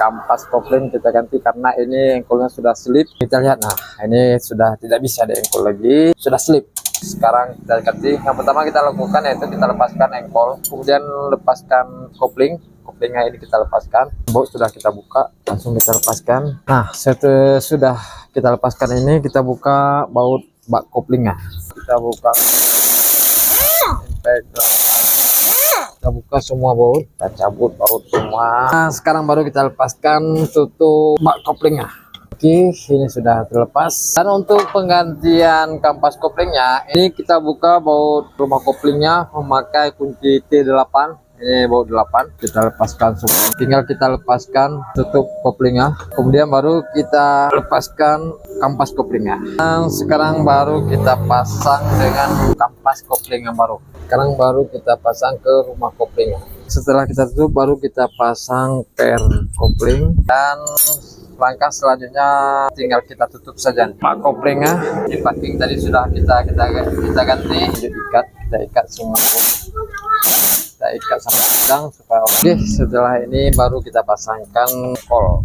kampas kopling kita ganti karena ini engkolnya sudah slip. Kita lihat, nah ini sudah tidak bisa engkol lagi, sudah slip. Sekarang kita ganti. Yang pertama kita lakukan yaitu kita lepaskan engkol, kemudian lepaskan koplingnya ini kita lepaskan. Baut sudah kita buka, langsung kita lepaskan. Nah sudah kita lepaskan ini, kita buka baut bak koplingnya. Kita buka, kita buka semua baut, kita cabut baut semua. Nah sekarang baru kita lepaskan tutup bak koplingnya. Oke, ini sudah terlepas. Dan untuk penggantian kampas koplingnya, ini kita buka baut rumah koplingnya memakai kunci T8. Ini baut 8, kita lepaskan semua. Tinggal kita lepaskan tutup koplingnya, kemudian baru kita lepaskan kampas koplingnya. Dan sekarang baru kita pasang dengan kampas kopling yang baru. Sekarang baru kita pasang ke rumah koplingnya. Setelah kita tutup, baru kita pasang per kopling. Dan langkah selanjutnya tinggal kita tutup saja pak koplingnya. Di packing tadi sudah kita ganti, kita ikat semua, kita ikat sampai sedang supaya oke. Setelah ini baru kita pasangkan kol.